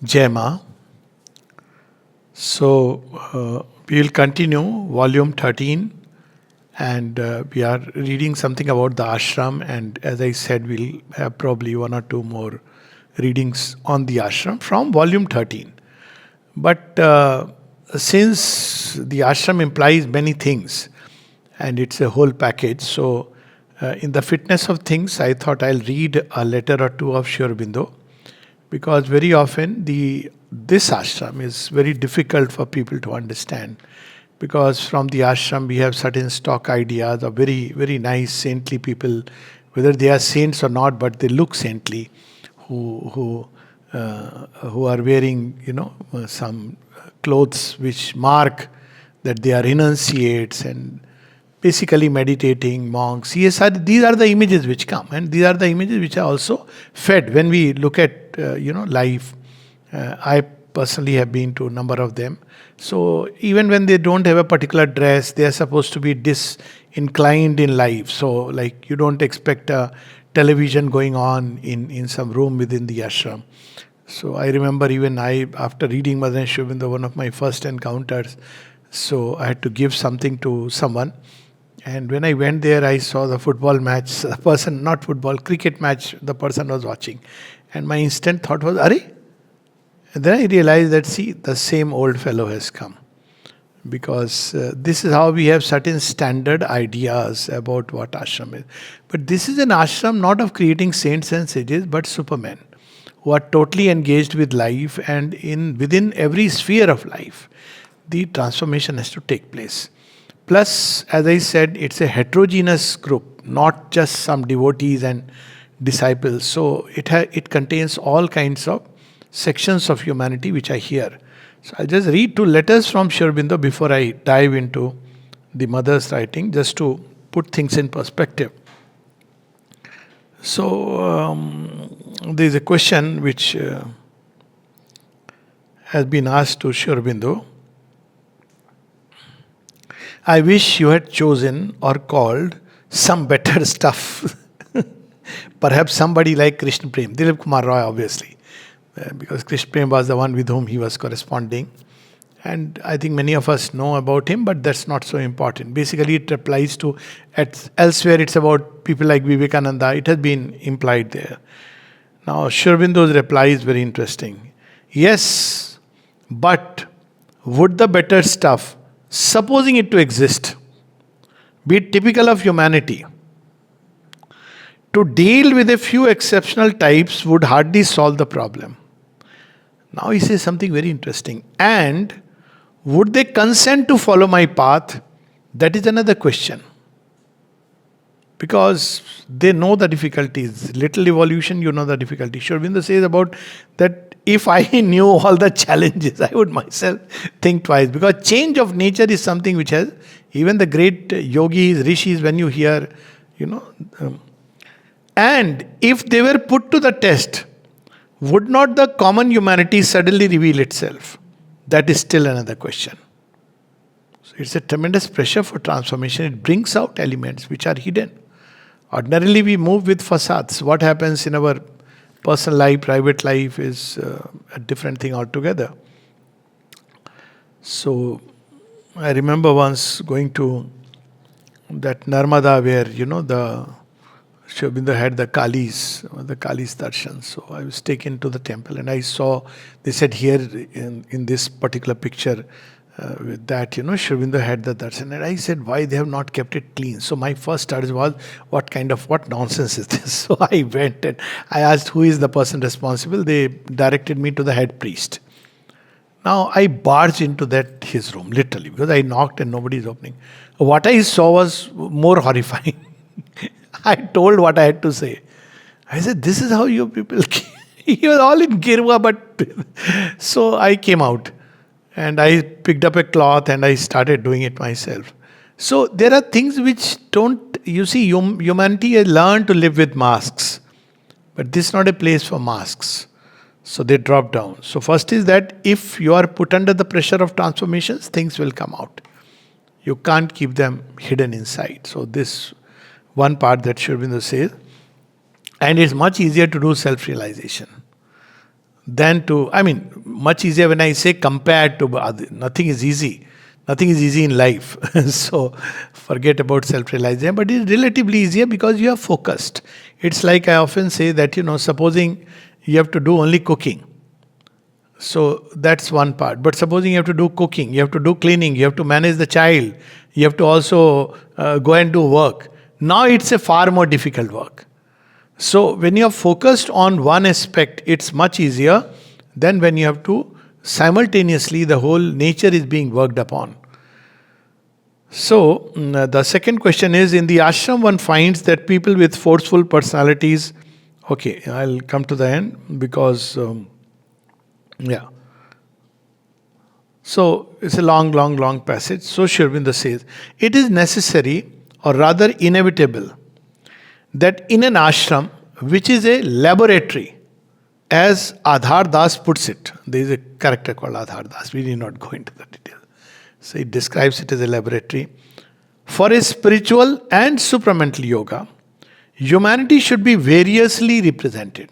Jai Ma. So, we will continue volume 13, and we are reading something about the ashram. And as I said, we'll have probably one or two more readings on the ashram from volume 13. But since the ashram implies many things and it's a whole package, so in the fitness of things, I thought I'll read a letter or two of Sri Aurobindo, because very often this ashram is very difficult for people to understand, because from the ashram we have certain stock ideas of very very nice saintly people, whether they are saints or not, but they look saintly, who are wearing some clothes which mark that they are renunciates and basically meditating monks. Yes, these are the images which come, and these are the images which are also fed when we look at life. I personally have been to a number of them. So even when they don't have a particular dress, they are supposed to be disinclined in life. So like you don't expect a television going on in some room within the ashram. So I remember even after reading Madan Sri Aurobindo, one of my first encounters, so I had to give something to someone. And when I went there, I saw the football match, the person, not football, cricket match, the person was watching. And my instant thought was, Are? And then I realized that, see, the same old fellow has come. Because this is how we have certain standard ideas about what ashram is. But this is an ashram not of creating saints and sages, but supermen who are totally engaged with life, and within every sphere of life, the transformation has to take place. Plus, as I said, it's a heterogeneous group, not just some devotees and disciples. So it contains all kinds of sections of humanity which are here. So I'll just read two letters from Sri Aurobindo before I dive into the mother's writing, just to put things in perspective. So there's a question which has been asked to Sri Aurobindo. I wish you had chosen or called some better stuff. Perhaps somebody like Krishna Prem, Dilip Kumar Roy, obviously, because Krishna Prem was the one with whom he was corresponding. And I think many of us know about him, but that's not so important. Basically, it applies to, elsewhere it's about people like Vivekananda. It has been implied there. Now, Sri Aurobindo's reply is very interesting. Yes, but would the better stuff, supposing it to exist, be typical of humanity, to deal with a few exceptional types would hardly solve the problem. Now he says something very interesting. And would they consent to follow my path? That is another question. Because they know the difficulties. Little evolution, you know the difficulty. Sri Aurobindo says about that, if I knew all the challenges, I would myself think twice. Because change of nature is something which has, even the great yogis, rishis, when you hear, and if they were put to the test, would not the common humanity suddenly reveal itself? That is still another question. So it's a tremendous pressure for transformation. It brings out elements which are hidden. Ordinarily, we move with facades. What happens in our personal life, private life is a different thing altogether. So I remember once going to that Narmada where, the Sri Aurobindo had the Kalis darshan. So I was taken to the temple and I saw, they said here in this particular picture, with that, Sri Aurobindo had the darshan. And I said, why they have not kept it clean? So my first urge was, what nonsense is this? So I went and I asked who is the person responsible. They directed me to the head priest. Now I barged into his room, literally, because I knocked and nobody is opening. What I saw was more horrifying. I told what I had to say. I said, this is how you people came. He was all in Girva, but so I came out and I picked up a cloth and I started doing it myself. So there are things which don't, humanity has learned to live with masks, but this is not a place for masks. So they drop down. So first is that if you are put under the pressure of transformations, things will come out. You can't keep them hidden inside. So this one part that Sri Aurobindo says, and it's much easier to do self-realization. than to, much easier when I say compared to nothing is easy. Nothing is easy in life. So forget about self-realization. But it's relatively easier because you are focused. It's like I often say that, supposing you have to do only cooking. So that's one part. But supposing you have to do cooking, you have to do cleaning, you have to manage the child, you have to also go and do work. Now it's a far more difficult work. So when you are focused on one aspect, it's much easier than when you have to simultaneously the whole nature is being worked upon. So the second question is, in the ashram one finds that people with forceful personalities. Okay, I'll come to the end because yeah. So it's a long passage. So Sri Aurobindo says, it is necessary, or rather inevitable, that in an ashram, which is a laboratory, as Adhar Das puts it, there is a character called Adhar Das, we need not go into the detail. So it describes it as a laboratory. For a spiritual and supramental yoga, humanity should be variously represented.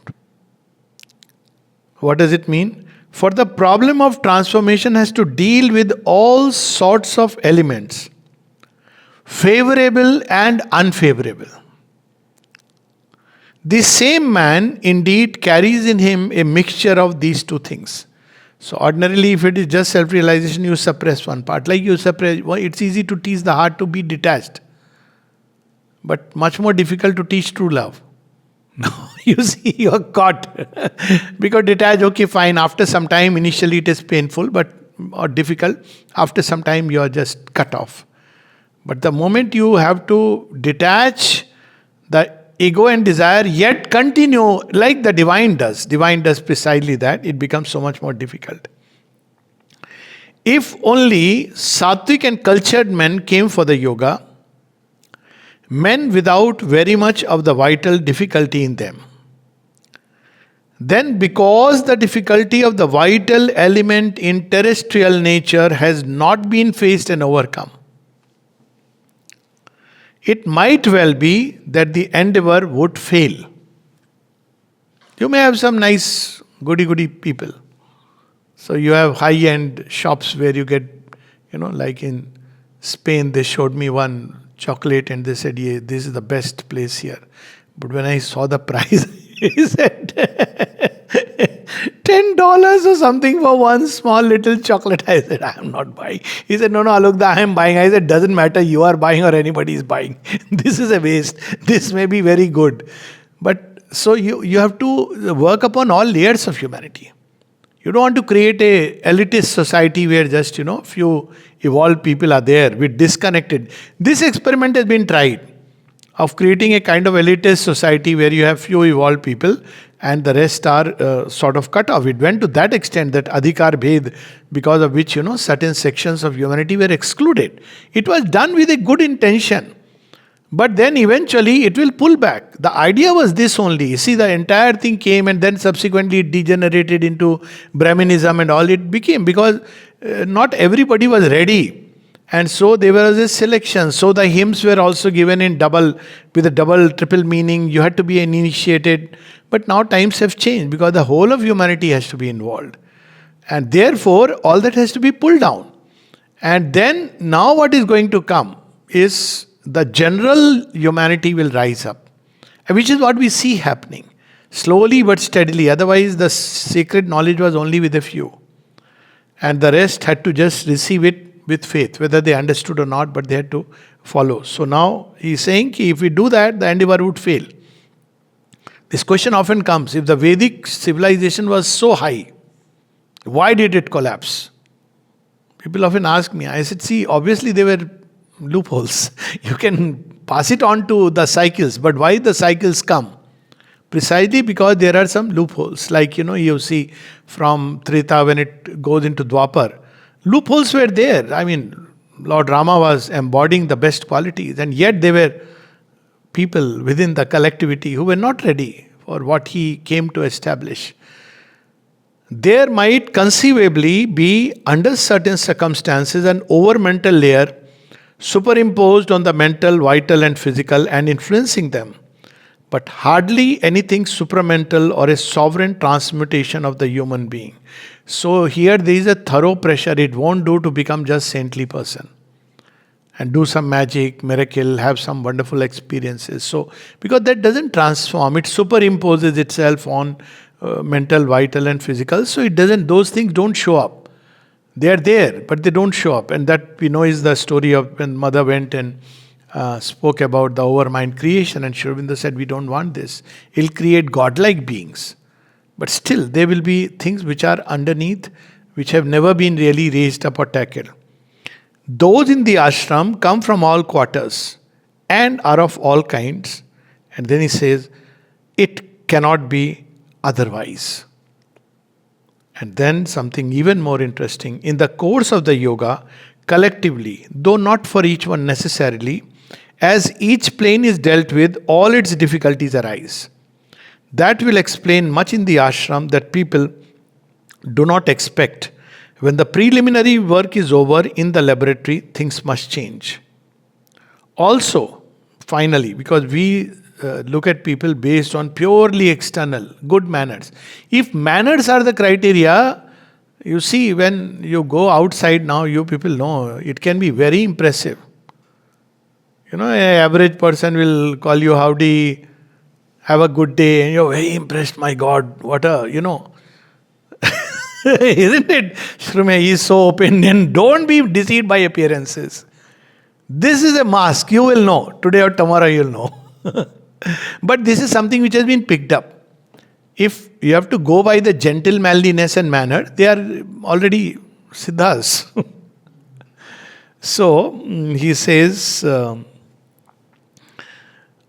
What does it mean? For the problem of transformation has to deal with all sorts of elements, favorable and unfavorable. The same man indeed carries in him a mixture of these two things. So ordinarily, if it is just self-realization, you suppress one part. Like you suppress, it's easy to teach the heart to be detached, but much more difficult to teach true love. No, you see, you are caught. Because detached, okay, fine. After some time, initially it is painful, or difficult. After some time, you are just cut off. But the moment you have to detach the ego and desire, yet continue like the divine does precisely that, it becomes so much more difficult. If only sattvic and cultured men came for the yoga, men without very much of the vital difficulty in them, then because the difficulty of the vital element in terrestrial nature has not been faced and overcome, it might well be that the endeavor would fail. You may have some nice goody people. So you have high-end shops where you get, like in Spain, they showed me one chocolate and they said, yeah, this is the best place here. But when I saw the price, he said $10 or something for one small little chocolate. I said, I am not buying. He said, no, Alokda, I am buying. I said, doesn't matter, you are buying or anybody is buying. This is a waste. This may be very good. But so you have to work upon all layers of humanity. You don't want to create a elitist society where just, few evolved people are there, we're disconnected. This experiment has been tried of creating a kind of elitist society where you have few evolved people and the rest are sort of cut off. It went to that extent that adhikar bhed, because of which, certain sections of humanity were excluded. It was done with a good intention. But then eventually it will pull back. The idea was this only. See, the entire thing came and then subsequently it degenerated into Brahminism and all it became, because not everybody was ready. And so there was a selection. So the hymns were also given in with a double, triple meaning. You had to be an initiated. But now times have changed because the whole of humanity has to be involved. And therefore, all that has to be pulled down. And then now what is going to come is the general humanity will rise up, which is what we see happening, slowly but steadily. Otherwise, the sacred knowledge was only with a few. And the rest had to just receive it with faith, whether they understood or not, but they had to follow. So now he's saying if we do that, the endeavor would fail. This question often comes, if the Vedic civilization was so high, why did it collapse? People often ask me. I said, see, obviously there were loopholes. You can pass it on to the cycles, but why the cycles come? Precisely because there are some loopholes. Like, you see from Treta when it goes into Dwapar, loopholes were there. I mean, Lord Rama was embodying the best qualities, and yet there were people within the collectivity who were not ready for what he came to establish. There might conceivably be, under certain circumstances, an over-mental layer superimposed on the mental, vital and physical and influencing them. but hardly anything supramental or a sovereign transmutation of the human being. So here there is a thorough pressure. It won't do to become just saintly person and do some magic, miracle, have some wonderful experiences. So, because that doesn't transform, it superimposes itself on mental, vital, and physical. So, it doesn't, those things don't show up. They are there, but they don't show up. And that we know is the story of when Mother went and spoke about the overmind creation, and Sri Aurobindo said, we don't want this. It'll create godlike beings. But still, there will be things which are underneath, which have never been really raised up or tackled. Those in the ashram come from all quarters and are of all kinds. And then he says, it cannot be otherwise. And then something even more interesting. In the course of the yoga, collectively, though not for each one necessarily, as each plane is dealt with, all its difficulties arise. That will explain much in the ashram that people do not expect. When the preliminary work is over in the laboratory, things must change. Also, finally, because we look at people based on purely external, good manners. If manners are the criteria, you see, when you go outside now, you people know, it can be very impressive. You know, an average person will call you howdy, have a good day, and you're very impressed, my God, what a, isn't it? Shrume is so open, and don't be deceived by appearances. This is a mask, you will know. Today or tomorrow you'll know. But this is something which has been picked up. If you have to go by the gentle manliness and manner, they are already siddhas. So, he says,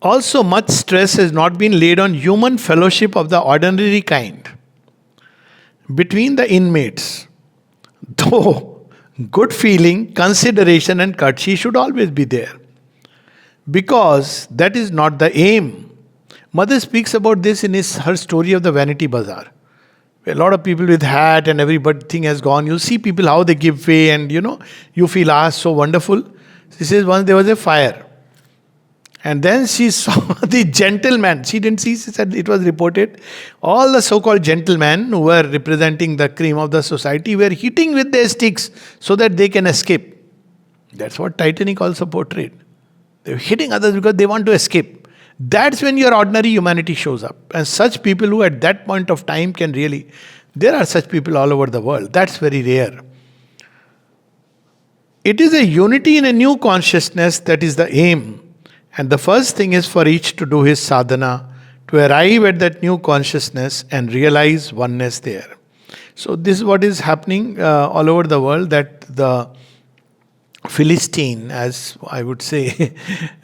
also much stress has not been laid on human fellowship of the ordinary kind between the inmates. Though good feeling, consideration and courtesy should always be there. Because that is not the aim. Mother speaks about this in her story of the Vanity Bazaar. A lot of people with hat and everything has gone. You see people how they give way and you feel so wonderful. She says once there was a fire. And then she saw the gentleman. She didn't see, she said it was reported. All the so-called gentlemen who were representing the cream of the society were hitting with their sticks so that they can escape. That's what Titanic also portrayed. They're hitting others because they want to escape. That's when your ordinary humanity shows up. And such people who at that point of time can really... There are such people all over the world. That's very rare. It is a unity in a new consciousness that is the aim. And the first thing is for each to do his sadhana, to arrive at that new consciousness and realize oneness there. So this is what is happening all over the world, that the Philistine, as I would say,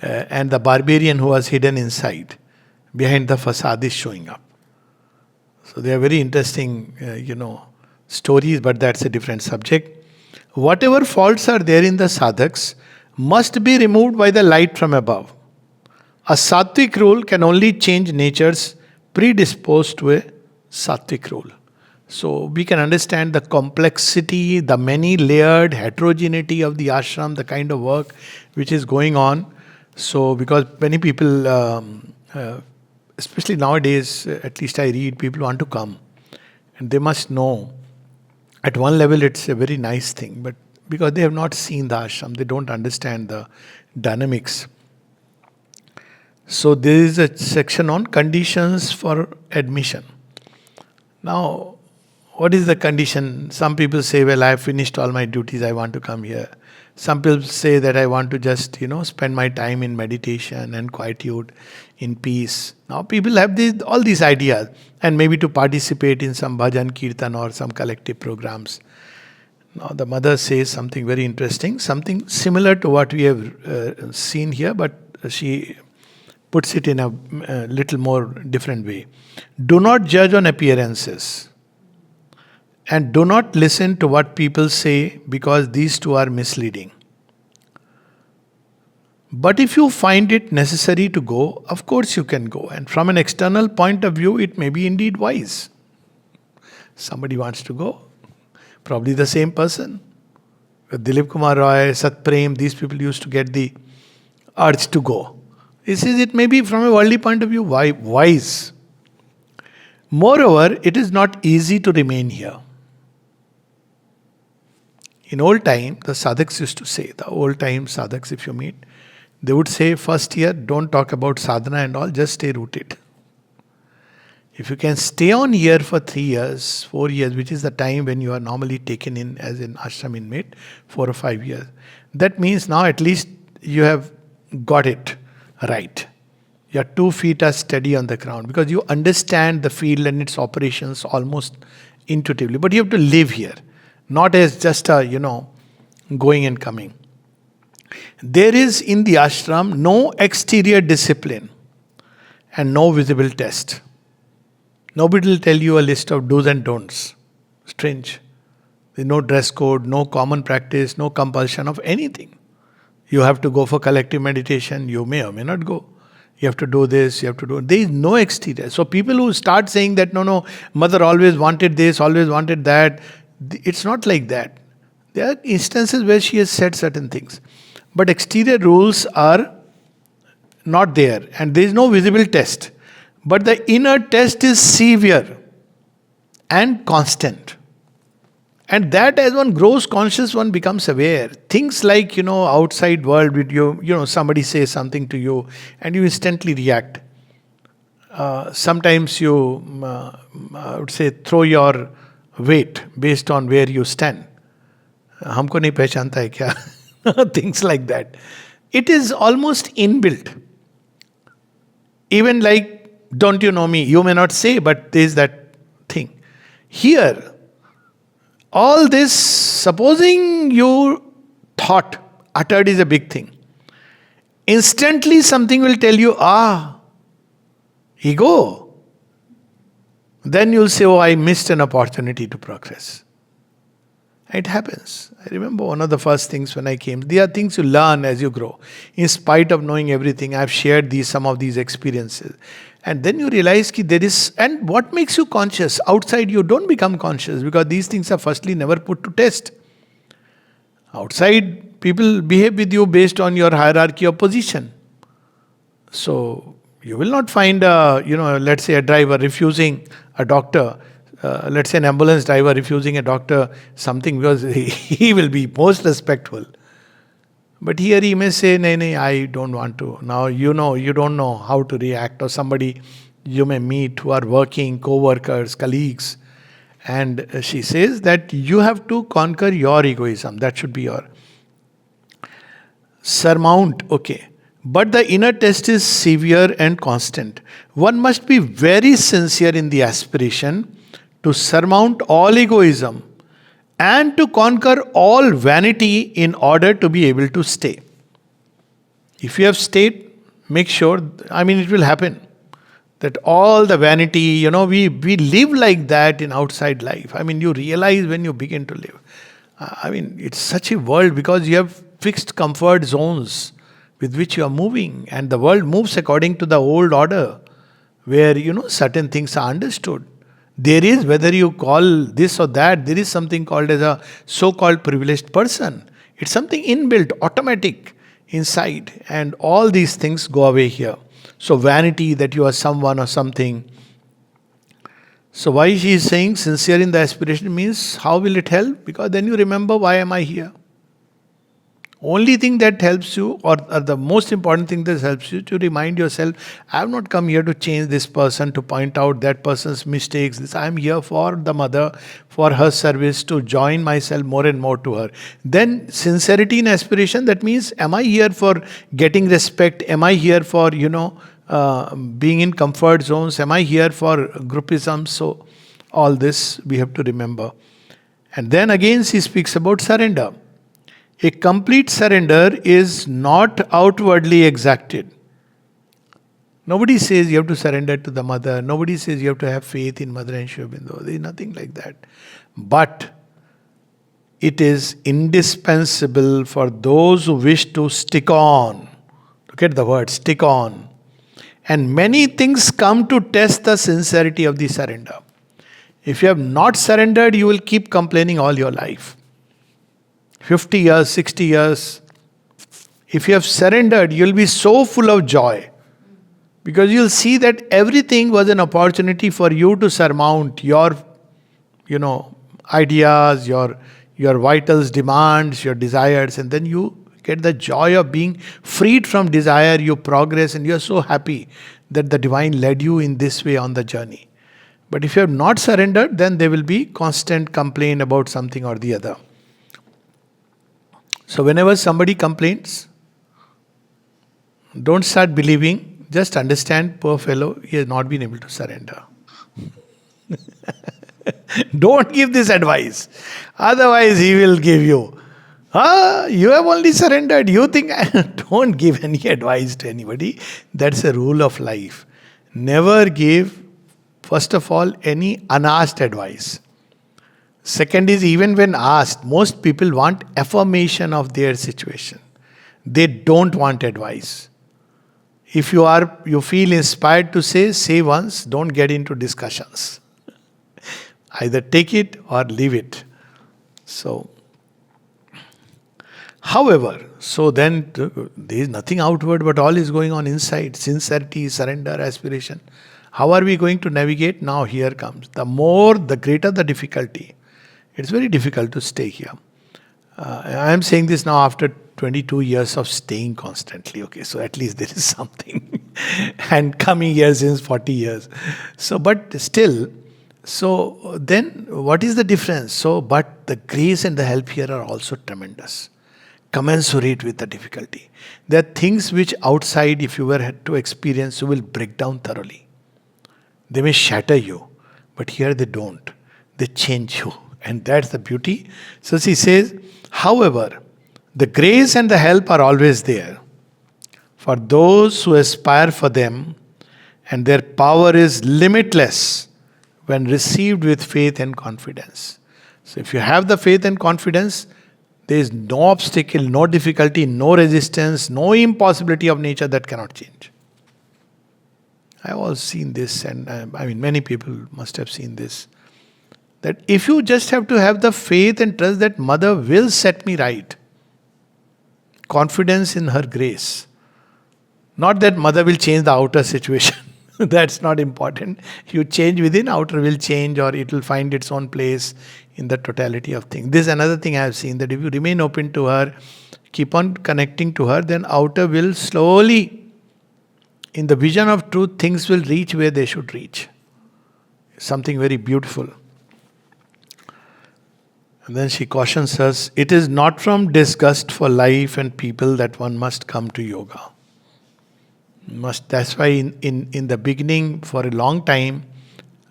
and the barbarian who was hidden inside, behind the facade is showing up. So they are very interesting, stories, but that's a different subject. Whatever faults are there in the sadhaks must be removed by the light from above. A sattvic rule can only change natures predisposed to a sattvic rule. So we can understand the complexity, the many layered heterogeneity of the ashram, the kind of work which is going on. So because many people, especially nowadays, at least I read, people want to come. And they must know. At one level it's a very nice thing, but because they have not seen the ashram, they don't understand the dynamics. So there is a section on conditions for admission. Now, what is the condition? Some people say, well, I have finished all my duties, I want to come here. Some people say that I want to just, spend my time in meditation and quietude, in peace. Now people have all these ideas, and maybe to participate in some bhajan, kirtan or some collective programs. Now the mother says something very interesting, something similar to what we have seen here, but she puts it in a little more different way. Do not judge on appearances. And do not listen to what people say, because these two are misleading. But if you find it necessary to go, of course you can go. And from an external point of view, it may be indeed wise. Somebody wants to go. Probably the same person. Dilip Kumar Roy, Sat Prem, these people used to get the urge to go. He says it may be from a worldly point of view wise. Moreover, it is not easy to remain here. In old time, the sadhaks used to say, the old time sadhaks, if you meet, they would say, first year, don't talk about sadhana and all, just stay rooted. If you can stay on here for 3 years, 4 years, which is the time when you are normally taken in as an ashram inmate, 4 or 5 years, that means now at least you have got it right. Your 2 feet are steady on the ground because you understand the field and its operations almost intuitively. But you have to live here, not as just a, going and coming. There is in the ashram no exterior discipline and no visible test. Nobody will tell you a list of do's and don'ts. Strange. There's no dress code, no common practice, no compulsion of anything. You have to go for collective meditation, you may or may not go. You have to do this, you have to do... There is no exterior. So people who start saying that, no, mother always wanted this, always wanted that, it's not like that. There are instances where she has said certain things. But exterior rules are not there. And there is no visible test. But the inner test is severe and constant. And that as one grows conscious, one becomes aware. Things like, outside world, with you, somebody says something to you and you instantly react. Sometimes you, I would say, throw your weight based on where you stand. हमको नहीं पहचानता है क्या? Things like that. It is almost inbuilt. Even like, don't you know me? You may not say, but there is that thing. Here, all this, supposing you thought, uttered is a big thing. Instantly something will tell you, ego. Then you'll say, I missed an opportunity to progress. It happens. I remember one of the first things when I came. There are things you learn as you grow. In spite of knowing everything, I've shared some of these experiences. And then you realize that there is... And what makes you conscious? Outside you don't become conscious because these things are firstly never put to test. Outside, people behave with you based on your hierarchy of position. So, you will not find let's say a driver refusing a doctor, let's say an ambulance driver refusing a doctor something because he will be most respectful. But here he may say, no, I don't want to. Now you don't know how to react. Or somebody you may meet who are working, co-workers, colleagues. And she says that you have to conquer your egoism. That should be your surmount. Okay. But the inner test is severe and constant. One must be very sincere in the aspiration to surmount all egoism and to conquer all vanity in order to be able to stay. If you have stayed, make sure, it will happen. That all the vanity, we live like that in outside life. You realize when you begin to live. It's such a world because you have fixed comfort zones with which you are moving. And the world moves according to the old order where, certain things are understood. There is, whether you call this or that, there is something called as a so-called privileged person. It's something inbuilt, automatic inside. And all these things go away here. So vanity that you are someone or something. So why she is saying sincere in the aspiration means how will it help? Because then you remember why am I here? Only thing that helps you, or the most important thing that helps you to remind yourself, I have not come here to change this person, to point out that person's mistakes. I am here for the mother, for her service, to join myself more and more to her. Then sincerity in aspiration, that means, am I here for getting respect? Am I here for, being in comfort zones? Am I here for groupism? So all this we have to remember. And then again she speaks about surrender. A complete surrender is not outwardly exacted. Nobody says you have to surrender to the mother. Nobody says you have to have faith in Mother and Aurobindo. There is nothing like that. But it is indispensable for those who wish to stick on. Look at the word, stick on. And many things come to test the sincerity of the surrender. If you have not surrendered, you will keep complaining all your life. 50 years, 60 years. If you have surrendered, you will be so full of joy. Because you'll see that everything was an opportunity for you to surmount your, ideas, your vitals, demands, your desires, and then you get the joy of being freed from desire, you progress, and you're so happy that the divine led you in this way on the journey. But if you have not surrendered, then there will be constant complaint about something or the other. So whenever somebody complains, don't start believing, just understand, poor fellow, he has not been able to surrender. Don't give this advice. Otherwise, he will give you. You have only surrendered. You think, don't give any advice to anybody. That's a rule of life. Never give, first of all, any unasked advice. Second is, even when asked, most people want affirmation of their situation. They don't want advice. If you feel inspired to say once, don't get into discussions. Either take it or leave it. So, however, then there is nothing outward, but all is going on inside. Sincerity, surrender, aspiration. How are we going to navigate? Now here comes. The greater the difficulty. It's very difficult to stay here. I am saying this now after 22 years of staying constantly. Okay, so at least there is something. And coming here since 40 years. But still, then what is the difference? But the grace and the help here are also tremendous. Commensurate with the difficulty. There are things which outside, if you were to experience, you will break down thoroughly. They may shatter you, but here they don't. They change you. And that's the beauty. So she says, however, the grace and the help are always there for those who aspire for them, and their power is limitless when received with faith and confidence. So if you have the faith and confidence, there is no obstacle, no difficulty, no resistance, no impossibility of nature that cannot change. I have all seen this, and many people must have seen this. That if you just have to have the faith and trust that Mother will set me right, confidence in her grace, not that Mother will change the outer situation. That's not important. You change within, outer will change, or it will find its own place in the totality of things. This is another thing I have seen, that if you remain open to her, keep on connecting to her, then outer will slowly, in the vision of truth, things will reach where they should reach. Something very beautiful. And then she cautions us, it is not from disgust for life and people that one must come to yoga. That's why in the beginning, for a long time,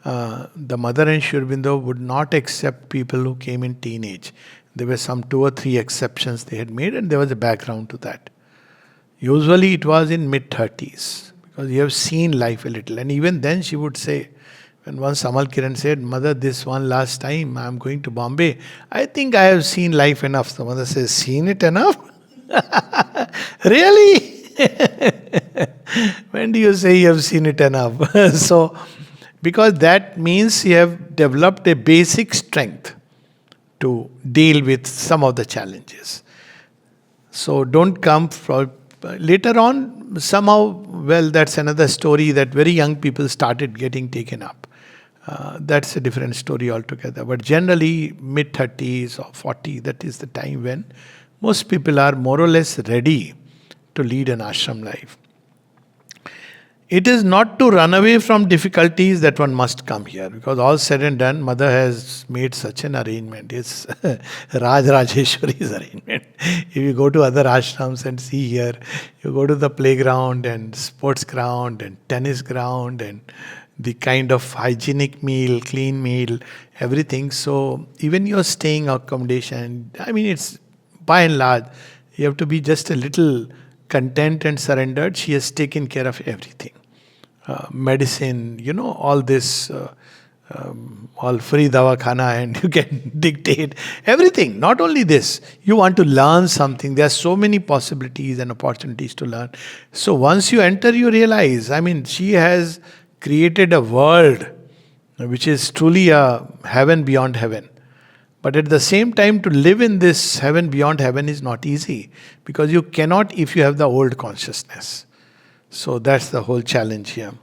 the mother and Sri Aurobindo would not accept people who came in teenage. There were some 2 or 3 exceptions they had made, and there was a background to that. Usually it was in mid-30s, because you have seen life a little. And even then she would say, when once Amal Kiran said, Mother, this one last time I am going to Bombay, I think I have seen life enough. The mother says, seen it enough? Really? When do you say you have seen it enough? Because that means you have developed a basic strength to deal with some of the challenges. So don't come from later on, somehow, that's another story, that very young people started getting taken up. That's a different story altogether. But generally, mid-30s or 40, that is the time when most people are more or less ready to lead an ashram life. It is not to run away from difficulties that one must come here, because all said and done, Mother has made such an arrangement. It's Rajeshwari's arrangement. If you go to other ashrams and see here, you go to the playground and sports ground and tennis ground and the kind of hygienic meal, clean meal, everything. So even your staying accommodation, it's by and large, you have to be just a little content and surrendered. She has taken care of everything. Medicine, all this, all free dawakhana, and you can dictate everything. Not only this, you want to learn something. There are so many possibilities and opportunities to learn. So once you enter, you realize, she has created a world which is truly a heaven beyond heaven. But at the same time, to live in this heaven beyond heaven is not easy, because you cannot if you have the old consciousness. So that's the whole challenge here.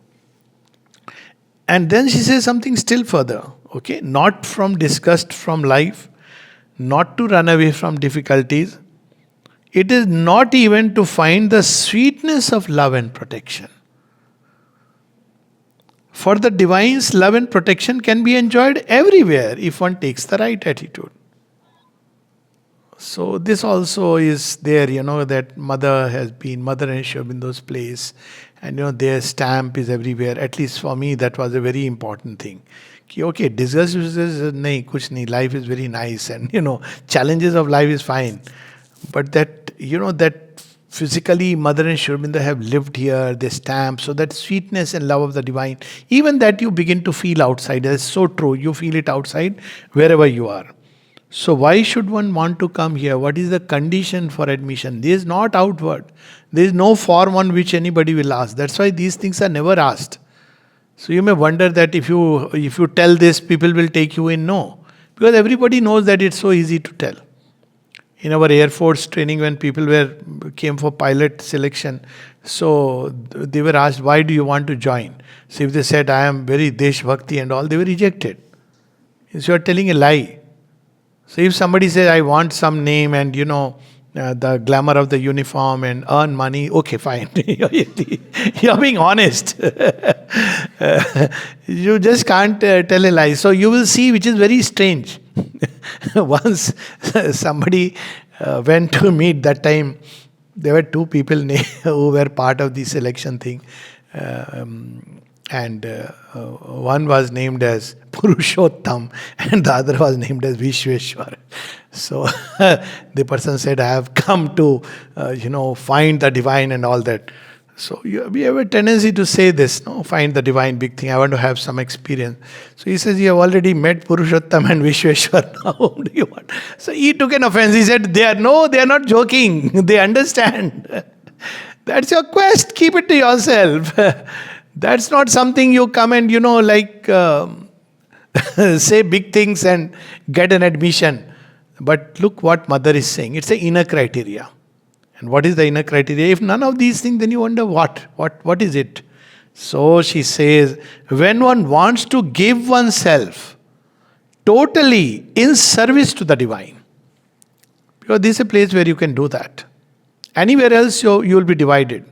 And then she says something still further. Okay, not from disgust from life, not to run away from difficulties. It is not even to find the sweetness of love and protection. For the divine's love and protection can be enjoyed everywhere if one takes the right attitude. So this also is there, that mother has been, mother and Aurobindo place, and their stamp is everywhere. At least for me, that was a very important thing. Okay, disgust is nahi, kuch nahi, life is very nice, and challenges of life is fine. But that physically mother and Aurobindo have lived here, they stamp, so that sweetness and love of the divine, even that you begin to feel outside. That's so true. You feel it outside wherever you are. So why should one want to come here? What is the condition for admission? This is not outward. There is no form on which anybody will ask. That's why these things are never asked. So you may wonder that if you tell this, people will take you in. No. Because everybody knows that it's so easy to tell. In our Air Force training, when people came for pilot selection, so they were asked, why do you want to join? So if they said, I am very Desh Bhakti and all, they were rejected. So you are telling a lie. So if somebody says, I want some name and the glamour of the uniform and earn money, okay, fine. You're being honest. You just can't tell a lie. So you will see, which is very strange. Once somebody went to meet, that time there were two people who were part of the selection thing. And one was named as Purushottam and the other was named as Vishweshwar. So the person said, I have come to, find the divine and all that. So we have a tendency to say this, no, find the divine, big thing. I want to have some experience. So he says, you have already met Purushottam and Vishweshwar. Now whom do you want? So he took an offense. He said, they are not joking. They understand. That's your quest. Keep it to yourself. That's not something you come and, say big things and get an admission. But look what mother is saying. It's an inner criteria. And what is the inner criteria? If none of these things, then you wonder what is it? So she says, when one wants to give oneself totally in service to the divine, because this is a place where you can do that. Anywhere else you will be divided.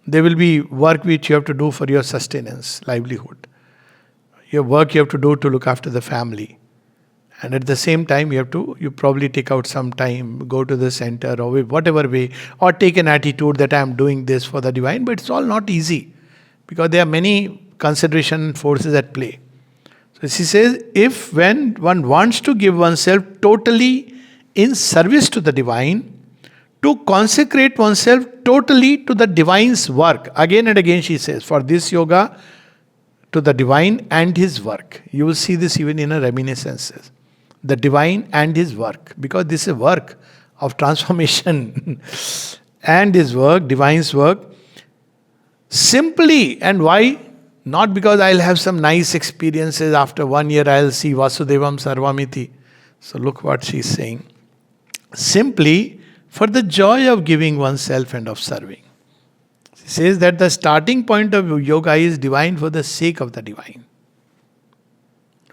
There will be work which you have to do for your sustenance, livelihood. Your work you have to do to look after the family. And at the same time, you probably take out some time, go to the center or whatever way, or take an attitude that I am doing this for the divine, but it's all not easy because there are many consideration forces at play. So she says, if when one wants to give oneself totally in service to the divine, to consecrate oneself totally to the divine's work. Again and again she says, for this yoga, to the divine and his work. You will see this even in her reminiscences. The divine and his work. Because this is a work of transformation. And his work, divine's work. Simply, and why? Not because I'll have some nice experiences. After 1 year I'll see Vasudevam Sarvamiti. So look what she's saying. Simply, for the joy of giving oneself and of serving. She says that the starting point of yoga is divine for the sake of the divine.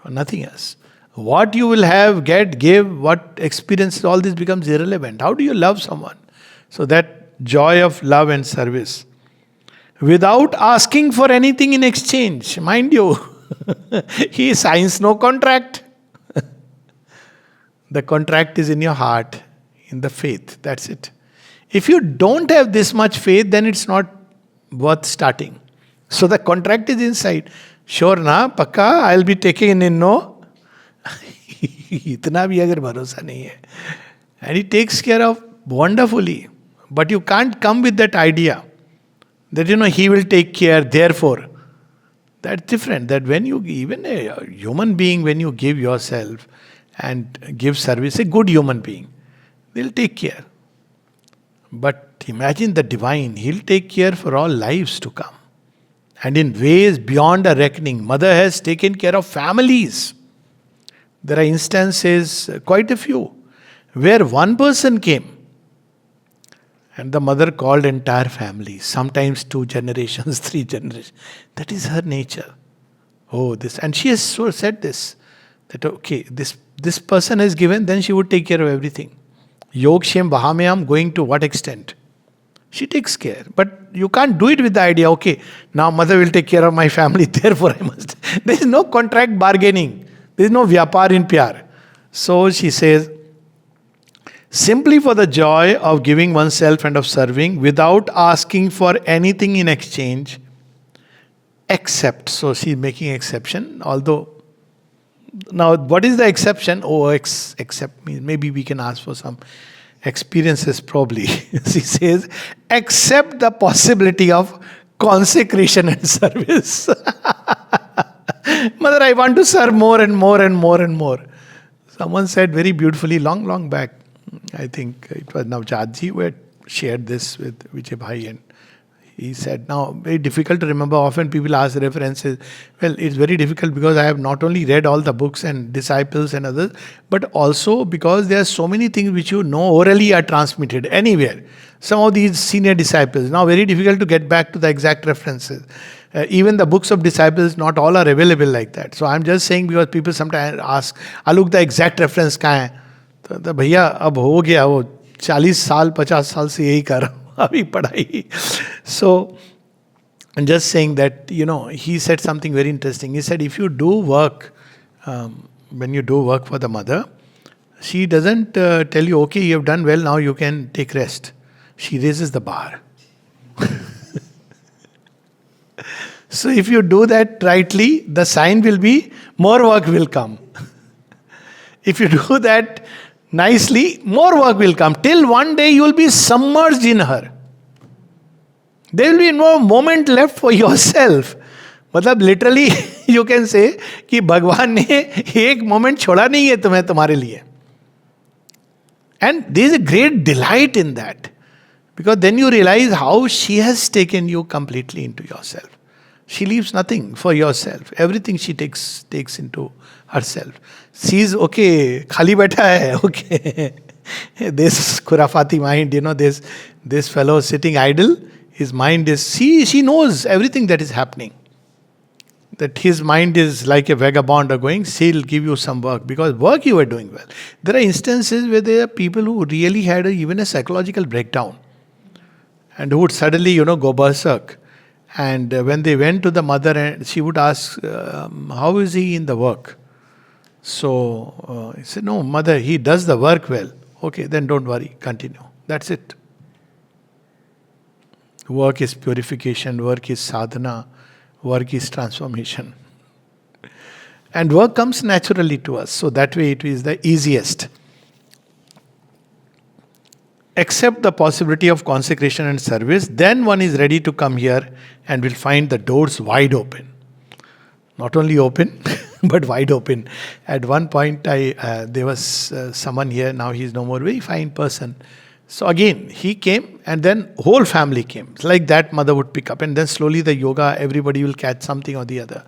For nothing else. What you will have, get, give, what experiences, all this becomes irrelevant. How do you love someone? So that joy of love and service. Without asking for anything in exchange. Mind you, he signs no contract. The contract is in your heart. In the faith, that's it. If you don't have this much faith, then it's not worth starting. So the contract is inside. Sure na, pakka, I'll be taking in no. Itna bhi agar bharosa nahi hai. And he takes care of wonderfully. But you can't come with that idea that he will take care, therefore. That's different. That when you, even a human being, when you give yourself and give service, a good human being, they'll take care. But imagine the divine, he'll take care for all lives to come. And in ways beyond a reckoning. Mother has taken care of families. There are instances, quite a few, where one person came And the mother called entire family, sometimes 2 generations, 3 generations. That is her nature. Oh, this. And she has so said this, that okay, this person has given, then she would take care of everything. Yog Shem Vahamyam, going to what extent? She takes care. But you can't do it with the idea, okay, now mother will take care of my family, therefore I must. There is no contract bargaining. There is no vyapar in pyar. So she says, simply for the joy of giving oneself and of serving without asking for anything in exchange, except. So she's making exception, although now what is the exception? Oh, except means maybe we can ask for some experiences probably. She says, accept the possibility of consecration and service. Mother, I want to serve more and more and more and more. Someone said very beautifully long back, I think it was Navjatji who had shared this with Vijay Bhai, and he said, now very difficult to remember, often people ask references. Well, it's very difficult because I have not only read all the books and disciples and others, but also because there are so many things which you know orally are transmitted anywhere. Some of these senior disciples, now very difficult to get back to the exact references. Even the books of disciples, not all are available like that. So I'm just saying because people sometimes ask, Alok, the exact reference कहाँ है? तो भैया अब हो गया वो 40 साल 50 साल से यही कर रहा हूँ अभी पढ़ाई. So I'm just saying that, he said something very interesting. He said, if you do work, when you do work for the mother, she doesn't tell you, okay, you have done well, now you can take rest. She raises the bar. So if you do that rightly, the sign will be more work will come. If you do that nicely, more work will come. Till one day you will be submerged in her. There will be no moment left for yourself. मतलब literally you can say कि भगवान ने एक moment छोड़ा नहीं है तुम्हें तुम्हारे लिए. And there is a great delight in that. Because then you realize how she has taken you completely into yourself. She leaves nothing for yourself. Everything she takes into herself. Sees, okay, khali baitha hai, okay. This khurafati mind, this fellow sitting idle, his mind is, she knows everything that is happening. That his mind is like a vagabond or going, she'll give you some work because work you are doing well. There are instances where there are people who really had even a psychological breakdown and who would suddenly, go berserk. And when they went to the mother, and she would ask, how is he in the work? So he said, no, mother, he does the work well. Okay, then don't worry, continue. That's it. Work is purification, work is sadhana, work is transformation. And work comes naturally to us. So that way it is the easiest. Accept the possibility of consecration and service, then one is ready to come here and will find the doors wide open. Not only open, but wide open. At one point, there was someone here, now he is no more, very fine person. So again, he came and then whole family came. It's like that mother would pick up and then slowly the yoga, everybody will catch something or the other.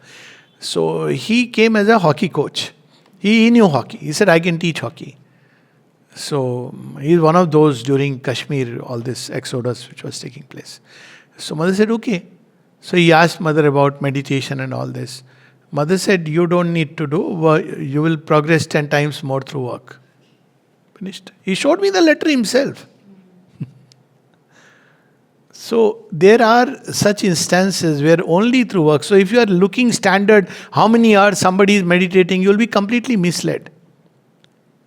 So he came as a hockey coach. He knew hockey. He said, I can teach hockey. So he is one of those during Kashmir, all this exodus which was taking place. So mother said, okay. So he asked mother about meditation and all this. Mother said, you don't need to do, you will progress 10 times more through work. Finished. He showed me the letter himself. So there are such instances where only through work. So if you are looking standard, how many hours somebody is meditating, you will be completely misled.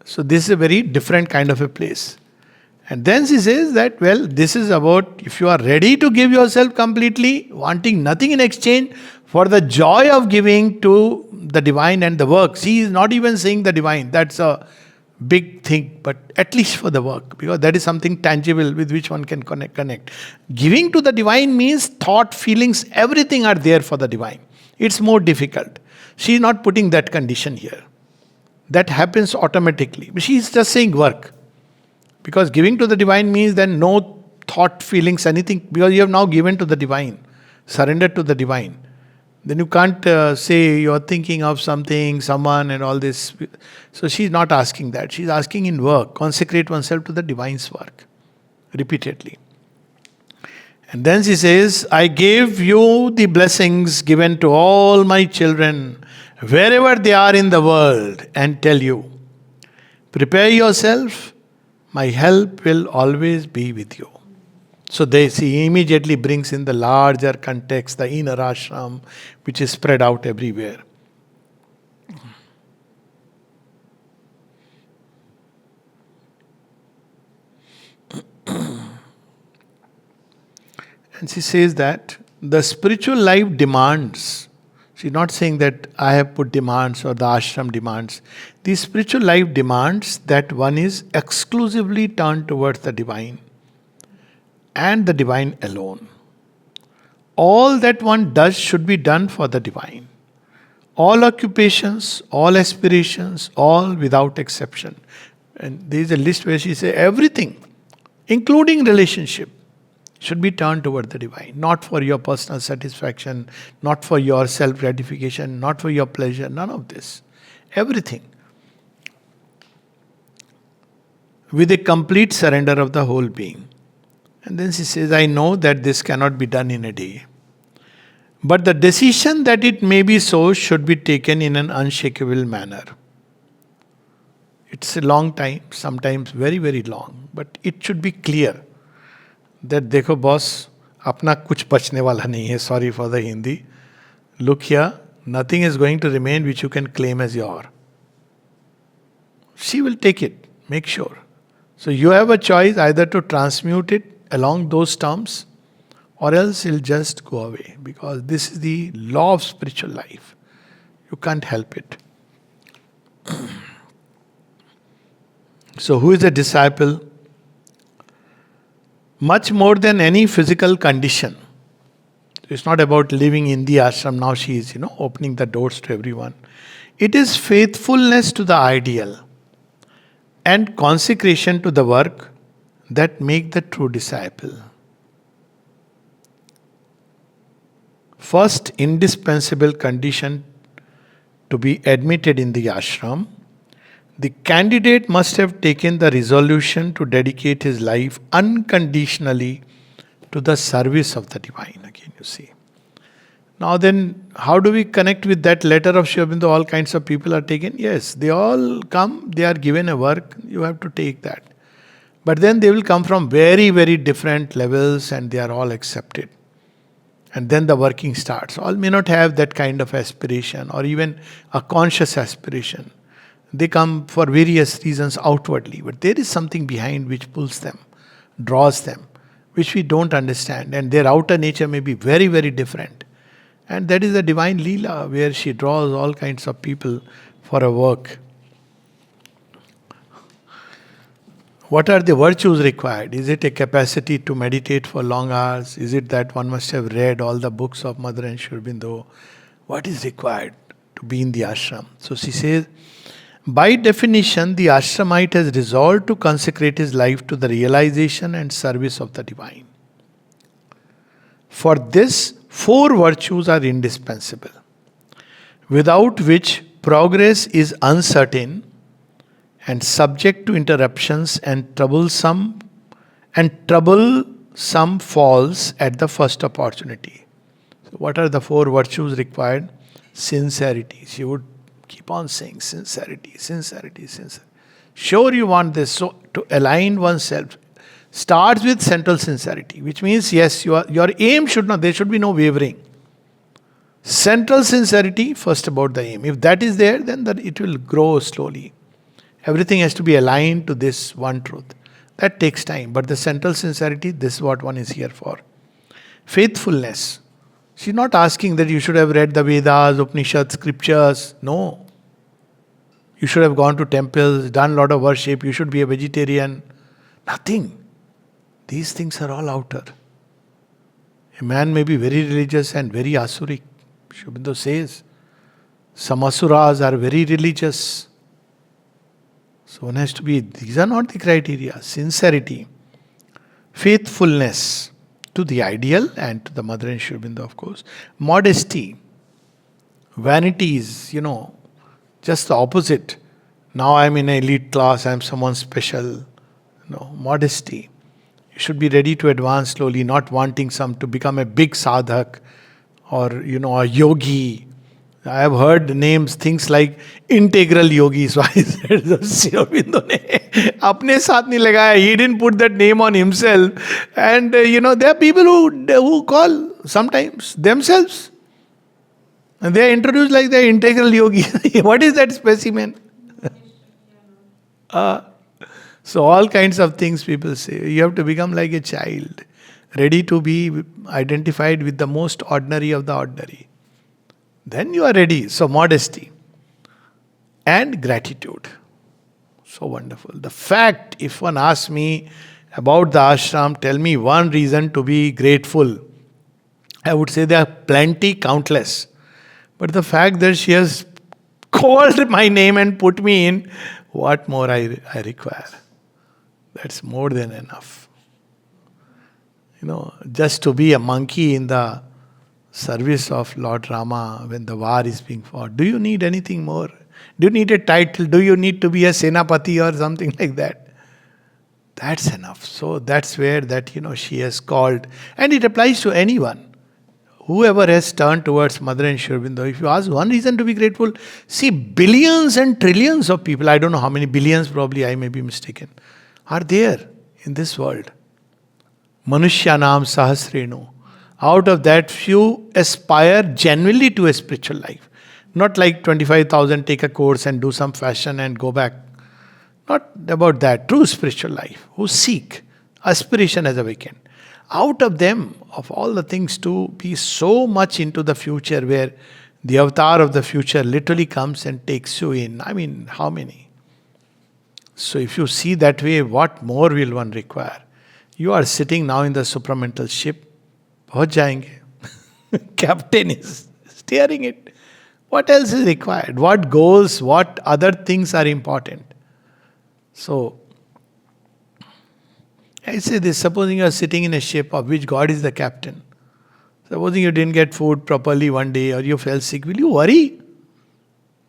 So this is a very different kind of a place. And then she says that, well, this is about if you are ready to give yourself completely, wanting nothing in exchange for the joy of giving to the divine and the work. She is not even saying the divine. That's a big thing, but at least for the work, because that is something tangible with which one can connect. Giving to the divine means thought, feelings, everything are there for the divine. It's more difficult. She is not putting that condition here. That happens automatically. But she is just saying work. Because giving to the divine means then no thought, feelings, anything, because you have now given to the divine, surrendered to the divine. Then you can't say you're thinking of something, someone and all this. So she's not asking that. She's asking in work, consecrate oneself to the divine's work. Repeatedly. And then she says, I gave you the blessings given to all my children, wherever they are in the world, and tell you, prepare yourself, my help will always be with you. So she immediately brings in the larger context, the inner ashram, which is spread out everywhere. And she says that the spiritual life demands, she's not saying that I have put demands or the ashram demands. The spiritual life demands that one is exclusively turned towards the divine and the divine alone. All that one does should be done for the divine. All occupations, all aspirations, all without exception. And there is a list where she says everything, including relationship, should be turned toward the divine. Not for your personal satisfaction, not for your self-gratification, not for your pleasure, none of this. Everything. With a complete surrender of the whole being. And then she says, I know that this cannot be done in a day. But the decision that it may be so should be taken in an unshakable manner. It's a long time, sometimes very, very long. But it should be clear that देखो boss, अपना कुछ बचने वाला नहीं है. Sorry for the Hindi. Look here, nothing is going to remain which you can claim as your. She will take it, make sure. So you have a choice either to transmute it along those terms, or else it'll just go away, because this is the law of spiritual life. You can't help it. So who is a disciple? Much more than any physical condition. It's not about living in the ashram. Now she is, opening the doors to everyone. It is faithfulness to the ideal and consecration to the work that make the true disciple. First indispensable condition to be admitted in the ashram, the candidate must have taken the resolution to dedicate his life unconditionally to the service of the divine. Again, you see. Now then, how do we connect with that letter of Sri Aurobindo? All kinds of people are taken. Yes, they all come, they are given a work, you have to take that. But then they will come from very, very different levels and they are all accepted. And then the working starts. All may not have that kind of aspiration or even a conscious aspiration. They come for various reasons outwardly, but there is something behind which pulls them, draws them, which we don't understand. And their outer nature may be very, very different. And that is the divine Leela, where she draws all kinds of people for a work. What are the virtues required? Is it a capacity to meditate for long hours? Is it that one must have read all the books of Mother and Sri Aurobindo? What is required to be in the ashram? So she says, by definition, the ashramite has resolved to consecrate his life to the realization and service of the divine. For this, 4 virtues are indispensable, without which progress is uncertain and subject to interruptions and troublesome falls at the first opportunity. So what are the 4 virtues required? Sincerity. She would keep on saying sincerity, sincerity, sincerity. Sure, you want this. So to align oneself starts with central sincerity, which means yes, your aim should not, there should be no wavering. Central sincerity, first about the aim. If that is there, then it will grow slowly. Everything has to be aligned to this one truth. That takes time. But the central sincerity, this is what one is here for. Faithfulness. She's not asking that you should have read the Vedas, Upanishads, scriptures. No. You should have gone to temples, done a lot of worship. You should be a vegetarian. Nothing. These things are all outer. A man may be very religious and very asuric. Sri Aurobindo says, some asuras are very religious. So one has to be, these are not the criteria. Sincerity, faithfulness to the ideal and to the Mother and Sri Aurobindo, of course. Modesty, vanity is, just the opposite. Now I'm in an elite class, I'm someone special. No, modesty. You should be ready to advance slowly, not wanting some to become a big sadhak or a yogi. I have heard names, things like integral yogi. So I said, Aurobindo ne apne saath nahi lagaya. He didn't put that name on himself. And there are people who call sometimes themselves. And they are introduced like the integral yogi. What is that specimen? So all kinds of things people say. You have to become like a child, ready to be identified with the most ordinary of the ordinary. Then you are ready. So modesty and gratitude. So wonderful. The fact, if one asks me about the ashram, tell me one reason to be grateful. I would say there are plenty, countless. But the fact that she has called my name and put me in, what more I require? That's more than enough. Just to be a monkey in the service of Lord Rama when the war is being fought. Do you need anything more? Do you need a title? Do you need to be a Senapati or something like that? That's enough. So that's where she has called. And it applies to anyone. Whoever has turned towards Mother and Sri Aurobindo, if you ask one reason to be grateful, see, billions and trillions of people, I don't know how many billions, probably I may be mistaken, are there in this world. Manushyanam sahasrenu. Out of that, few aspire genuinely to a spiritual life. Not like 25,000 take a course and do some fashion and go back. Not about that. True spiritual life. Who seek. Aspiration has awakened. Out of them, of all the things, to be so much into the future where the avatar of the future literally comes and takes you in. I mean, how many? So if you see that way, what more will one require? You are sitting now in the supramental ship. पहुंच जाएंगे. Captain is steering it. What else is required? What goals, what other things are important? So, I say this, supposing you are sitting in a ship of which God is the captain. Supposing you didn't get food properly one day or you fell sick, will you worry?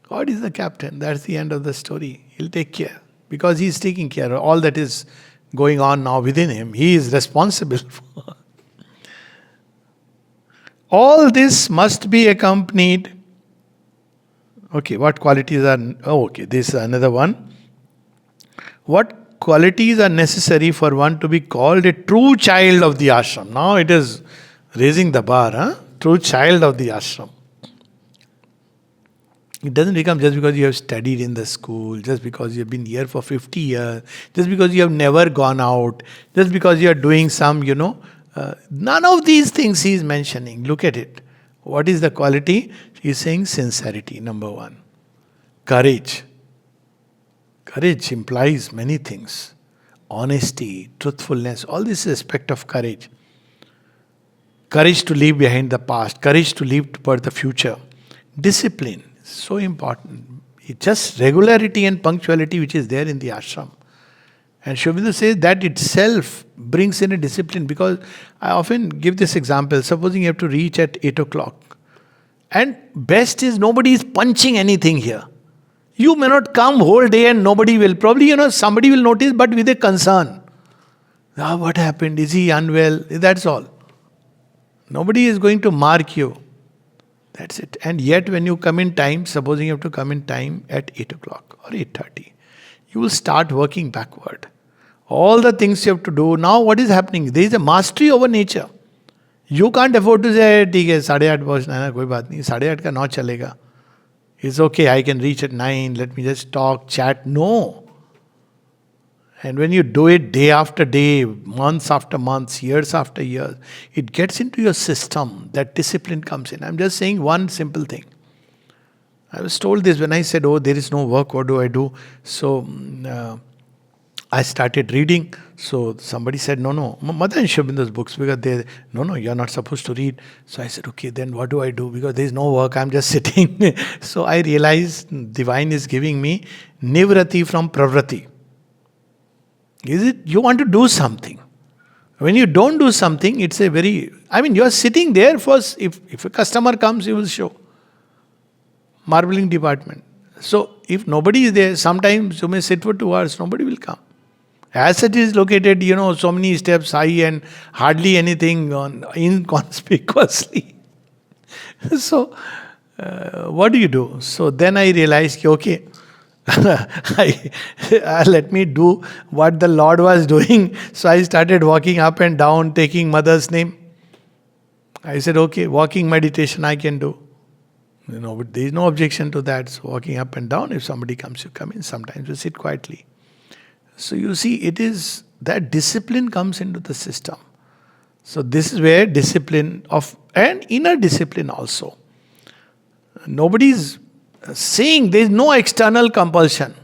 God is the captain. That's the end of the story. He'll take care. Because He is taking care of all that is going on now within Him. He is responsible for. All this must be accompanied. Okay, what qualities are... this is another one. What qualities are necessary for one to be called a true child of the ashram? Now it is raising the bar, True child of the ashram. It doesn't become just because you have studied in the school, just because you have been here for 50 years, just because you have never gone out, just because you are doing some, none of these things he is mentioning. Look at it. What is the quality? He is saying sincerity, number one. Courage. Courage implies many things. Honesty, truthfulness, all this is aspect of courage. Courage to leave behind the past. Courage to leave toward the future. Discipline, so important. It's just regularity and punctuality which is there in the ashram. And Sri Aurobindo says that itself brings in a discipline, because I often give this example. Supposing you have to reach at 8 o'clock. And best is nobody is punching anything here. You may not come whole day and nobody will. Probably, somebody will notice, but with a concern. What happened? Is he unwell? That's all. Nobody is going to mark you. That's it. And yet when you come in time, supposing you have to come in time at 8 o'clock or 8:30, you will start working backward. All the things you have to do. Now what is happening? There is a mastery over nature. You can't afford to say, ठीक है 8:30 पहुंचना है, कोई बात नहीं, 8:30 का 9 चलेगा. It's okay, I can reach at 9, let me just talk, chat. No. And when you do it day after day, months after months, years after years, it gets into your system. That discipline comes in. I'm just saying one simple thing. I was told this when I said, there is no work, what do I do? So, I started reading. So somebody said, no, Mother and Sri Aurobindo's books, because you're not supposed to read. So I said, okay, then what do I do? Because there is no work, I'm just sitting. So I realized Divine is giving me Nivrati from Pravrati. Is it, you want to do something. When you don't do something, it's a very, you're sitting there for, if a customer comes, you will show. Marbling department. So if nobody is there, sometimes you may sit for 2 hours, nobody will come. As it is located, so many steps high and hardly anything on inconspicuously. So, what do you do? So then I realized, okay, let me do what the Lord was doing. So I started walking up and down, taking mother's name. I said, okay, walking meditation I can do. But there is no objection to that. So walking up and down, if somebody comes, you come in. Sometimes you sit quietly. So you see, it is that discipline comes into the system. So this is where discipline and inner discipline also. Nobody is saying there is no external compulsion.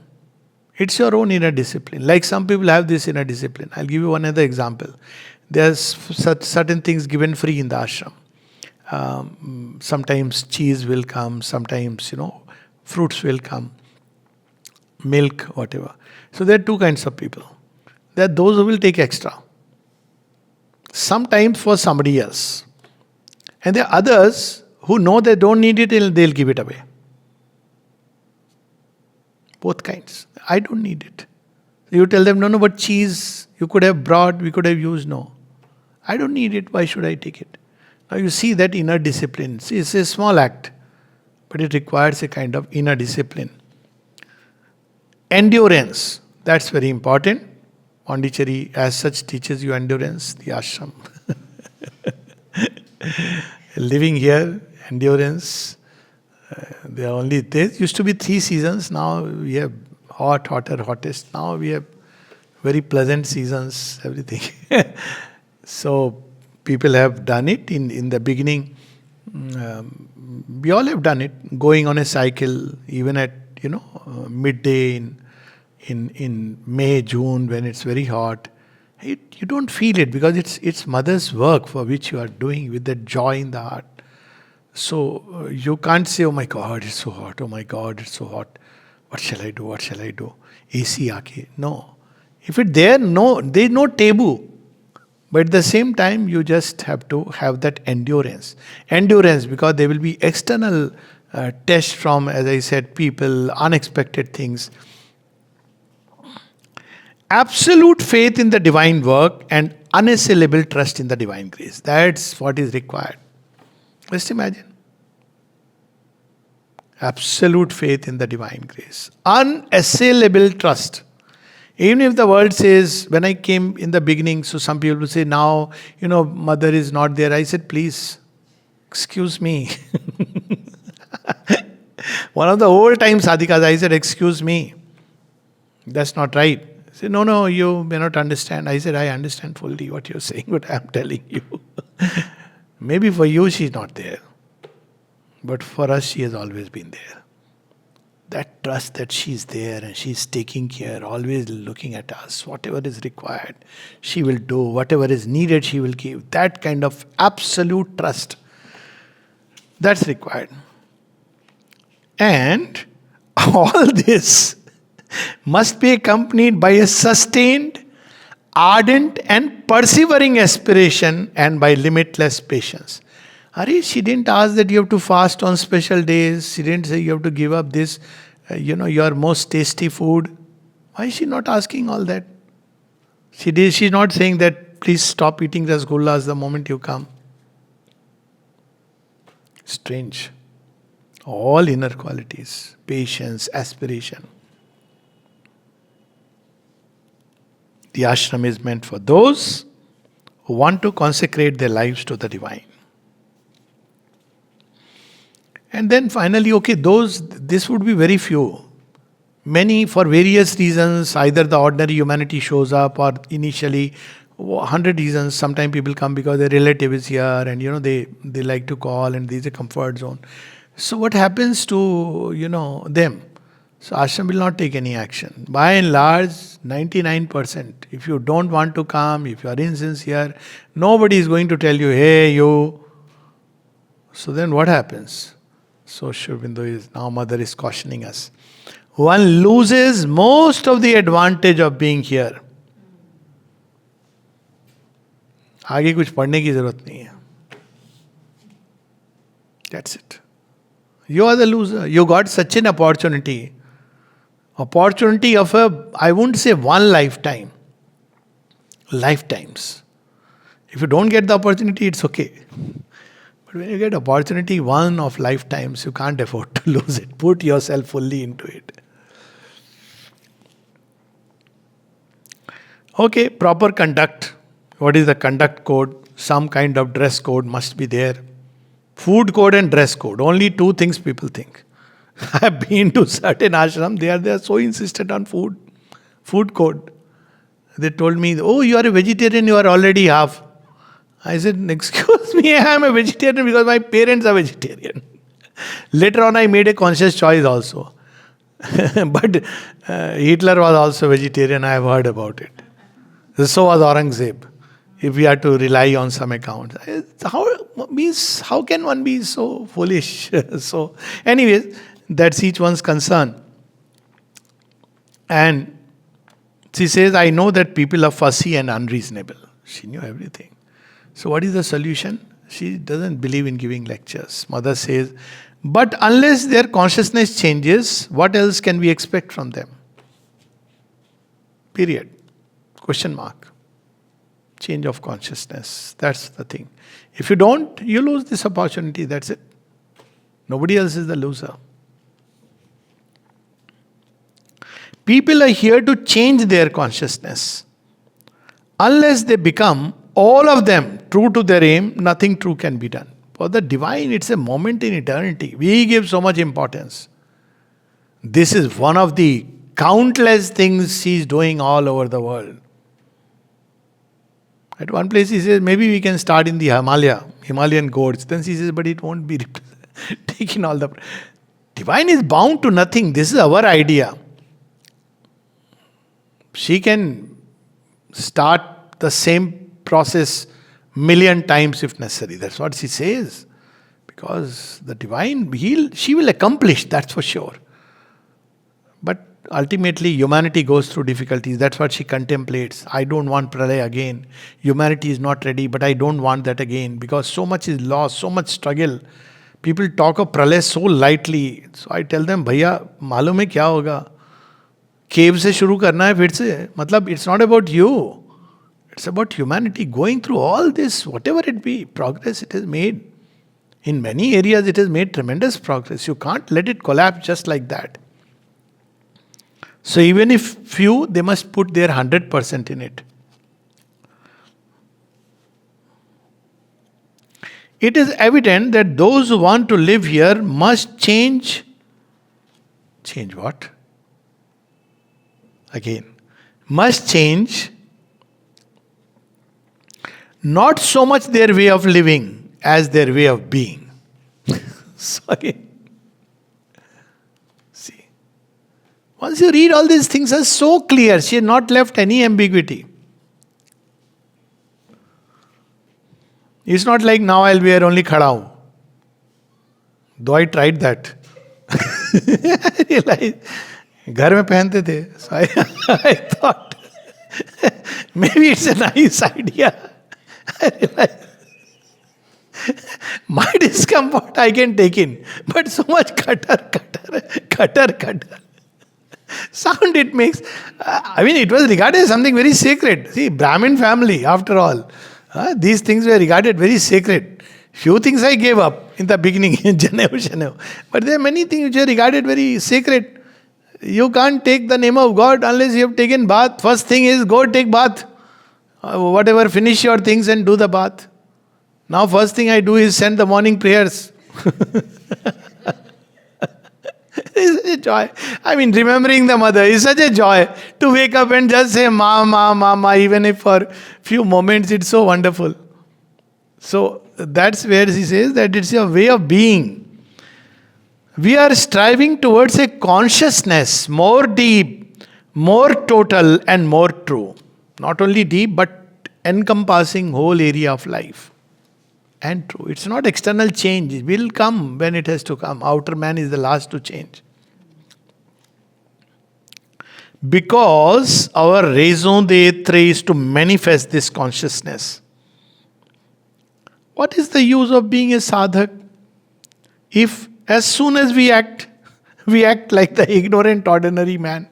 It's your own inner discipline. Like some people have this inner discipline. I'll give you one other example. There's certain things given free in the ashram. Sometimes cheese will come, sometimes, fruits will come, milk, whatever. So there are two kinds of people. There are those who will take extra. Sometimes for somebody else. And there are others who know they don't need it and they'll give it away. Both kinds. I don't need it. You tell them, no, but cheese you could have brought, we could have used. No. I don't need it. Why should I take it? Now you see that inner discipline. See, it's a small act, but it requires a kind of inner discipline. Endurance. That's very important. Pondicherry as such teaches you endurance, the ashram. Living here, endurance. There used to be 3 seasons. Now we have hot, hotter, hottest. Now we have very pleasant seasons, everything. So people have done it in the beginning. We all have done it. Going on a cycle, even at midday in May, June, when it's very hot. You don't feel it because it's mother's work for which you are doing with that joy in the heart. So you can't say, oh my God, it's so hot. Oh my God, it's so hot. What shall I do? What shall I do? AC aake. No. If it's there, there's no taboo. But at the same time, you just have to have that endurance. Endurance, because there will be external tests from, as I said, people, unexpected things. Absolute faith in the divine work and unassailable trust in the divine grace. That's what is required. Just imagine. Absolute faith in the divine grace. Unassailable trust. Even if the world says, when I came in the beginning, so some people will say, now, mother is not there. I said, please, excuse me. One of the old time sadhikas, I said, excuse me. That's not right. He said, no, you may not understand. I said, I understand fully what you're saying, but I'm telling you. Maybe for you she's not there. But for us, she has always been there. That trust that she's there and she's taking care, always looking at us. Whatever is required, she will do. Whatever is needed, she will give. That kind of absolute trust. That's required. And all this must be accompanied by a sustained, ardent and persevering aspiration and by limitless patience. She didn't ask that you have to fast on special days. She didn't say you have to give up this, your most tasty food. Why is she not asking all that? She's not saying that please stop eating rasgullas the moment you come. Strange. All inner qualities, patience, aspiration. The ashram is meant for those who want to consecrate their lives to the divine. And then finally, this would be very few. Many, for various reasons, either the ordinary humanity shows up or initially 100 reasons. Sometimes people come because their relative is here and they like to call and there's a comfort zone. So what happens to them? So ashram will not take any action. By and large, 99%. If you don't want to come, if you are insincere, nobody is going to tell you, hey, you. So then what happens? So Aurobindo mother is cautioning us. One loses most of the advantage of being here. आगे कुछ पढ़ने की जरूरत नहीं है. That's it. You are the loser. You got such an opportunity. Opportunity of I won't say one lifetime. lifetimes. If you don't get the opportunity, it's okay. But when you get opportunity one of lifetimes, you can't afford to lose it. Put yourself fully into it. Okay, proper conduct. What is the conduct code? Some kind of dress code must be there. Food code and dress code. Only two things people think. I've been to certain ashram, they are so insistent on food. Food code. They told me, oh, you are a vegetarian, you are already half. I said, excuse me, I am a vegetarian because my parents are vegetarian. Later on, I made a conscious choice also. But Hitler was also vegetarian, I have heard about it. So was Aurangzeb. If we are to rely on some accounts. How can one be so foolish? So, anyways, that's each one's concern. And she says, I know that people are fussy and unreasonable. She knew everything. So what is the solution? She doesn't believe in giving lectures. Mother says, but unless their consciousness changes, what else can we expect from them? Period. Question mark. Change of consciousness. That's the thing. If you don't, you lose this opportunity. That's it. Nobody else is the loser. People are here to change their consciousness. Unless they become, all of them, true to their aim, nothing true can be done. For the divine, it's a moment in eternity. We give so much importance. This is one of the countless things she's doing all over the world. At one place he says, maybe we can start in the Himalayan goats. Then she says, but it won't be taking all the... Divine is bound to nothing. This is our idea. She can start the same process million times if necessary. That's what she says. Because the divine, she will accomplish, that's for sure. But ultimately, humanity goes through difficulties. That's what she contemplates. I don't want pralaya again. Humanity is not ready, but I don't want that again. Because so much is lost, so much struggle. People talk of pralaya so lightly. So I tell them, भैया मालूम है क्या होगा? केव से शुरू करना है फिर से. मतलब it's not about you. It's about humanity going through all this, whatever it be. Progress it has made. In many areas it has made tremendous progress. You can't let it collapse just like that. So even if few, they must put their 100% in it. It is evident that those who want to live here must change. Change what? Again. Must change not so much their way of living as their way of being. So again. See. Once you read all these things are so clear, she has not left any ambiguity. It's not like now I'll wear only khadao. Though I tried that. I realized, घर में पहनते थे. So I thought, maybe it's a nice idea. I realized, my discomfort I can take in. But so much cutter. Sound it makes. It was regarded as something very sacred. See, Brahmin family, after all. These things were regarded very sacred. Few things I gave up in the beginning, Janev. But there are many things which are regarded very sacred. You can't take the name of God unless you have taken bath. First thing is, go take bath. Whatever, finish your things and do the bath. Now first thing I do is send the morning prayers. It's a joy. Remembering the mother is such a joy to wake up and just say, Ma, even if for few moments, it's so wonderful. So that's where she says that it's a way of being. We are striving towards a consciousness more deep, more total and more true. Not only deep, but encompassing whole area of life. And true. It's not external change. It will come when it has to come. Outer man is the last to change. Because our raison d'etre is to manifest this consciousness. What is the use of being a sadhak? If as soon as we act like the ignorant ordinary man.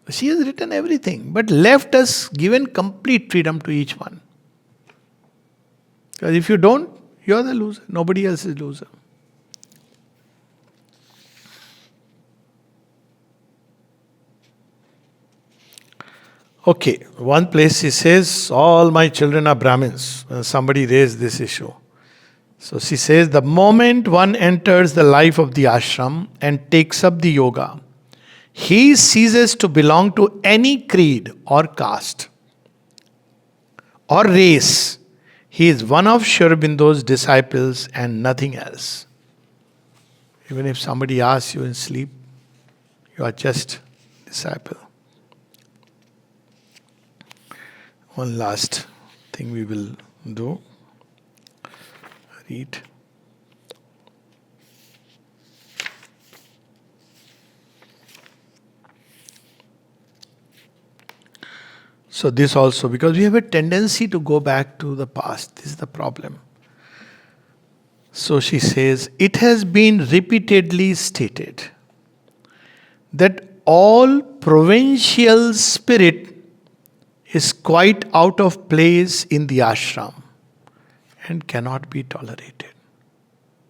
She has written everything, but left us given complete freedom to each one. Because if you don't, you're the loser. Nobody else is loser. Okay, one place she says, all my children are Brahmins. Somebody raised this issue. So she says, the moment one enters the life of the ashram and takes up the yoga, he ceases to belong to any creed or caste or race. He is one of Sri Aurobindo's disciples and nothing else. Even if somebody asks you in sleep, you are just disciple. One last thing we will do. Read. So this also, because we have a tendency to go back to the past. This is the problem. So she says, it has been repeatedly stated that all provincial spirit is quite out of place in the ashram and cannot be tolerated.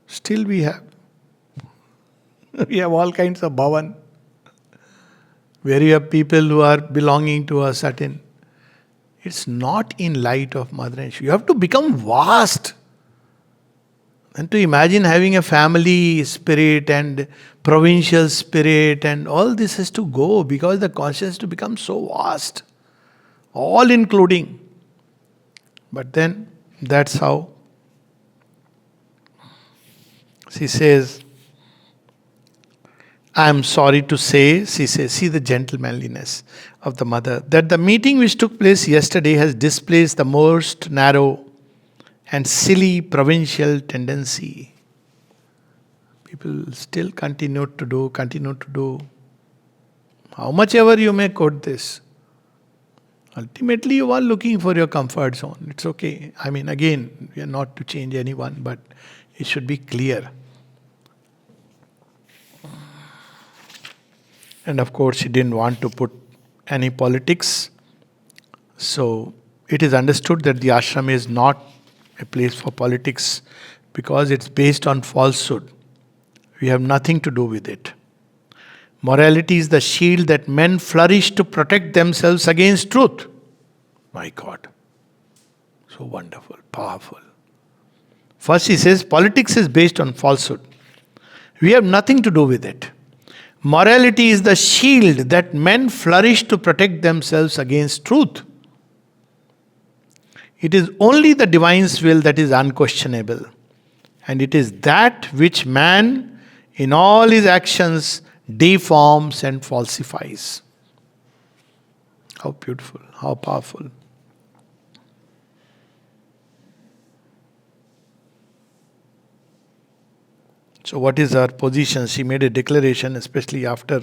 Still we have all kinds of bhavan, where you have people who are belonging to a certain. It's not in light of Mother and Shiva. You have to become vast. And to imagine having a family spirit and provincial spirit and all this has to go because the consciousness has to become so vast. All including. But then that's how she says, I am sorry to say, she says, see the gentlemanliness of the mother, that the meeting which took place yesterday has displaced the most narrow and silly provincial tendency. People still continue to do. How much ever you may quote this. Ultimately, you are looking for your comfort zone. It's okay. I mean, again, we are not to change anyone, but it should be clear. And of course, she didn't want to put any politics. So, it is understood that the ashram is not a place for politics because it's based on falsehood. We have nothing to do with it. Morality is the shield that men flourish to protect themselves against truth. My God. So wonderful, powerful. First he says, politics is based on falsehood. We have nothing to do with it. Morality is the shield that men flourish to protect themselves against truth. It is only the divine's will that is unquestionable. And it is that which man, in all his actions, deforms and falsifies. How beautiful, how powerful. So what is her position? She made a declaration, especially after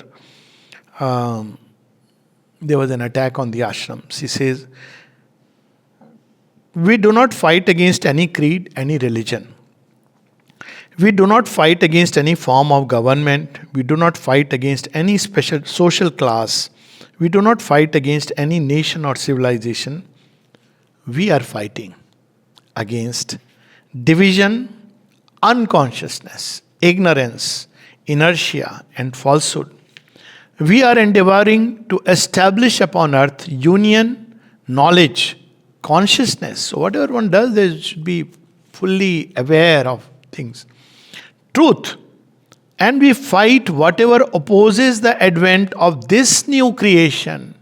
there was an attack on the ashram. She says, we do not fight against any creed, any religion. We do not fight against any form of government. We do not fight against any special social class. We do not fight against any nation or civilization. We are fighting against division, unconsciousness, ignorance, inertia, and falsehood. We are endeavoring to establish upon earth union, knowledge, consciousness. So whatever one does, they should be fully aware of things. Truth. And we fight whatever opposes the advent of this new creation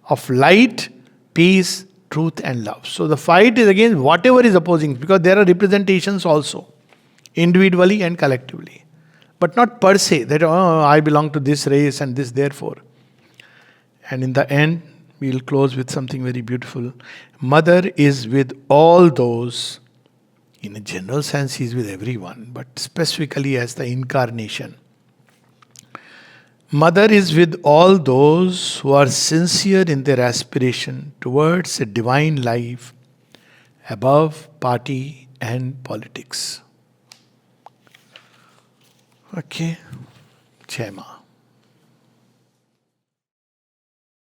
of light, peace, truth and love. So the fight is against whatever is opposing, because there are representations also, individually and collectively. But not per se, that I belong to this race and this therefore. And in the end, we'll close with something very beautiful. Mother is with all those. In a general sense, he is with everyone, but specifically as the incarnation. Mother is with all those who are sincere in their aspiration towards a divine life above party and politics. Okay, Jai Ma.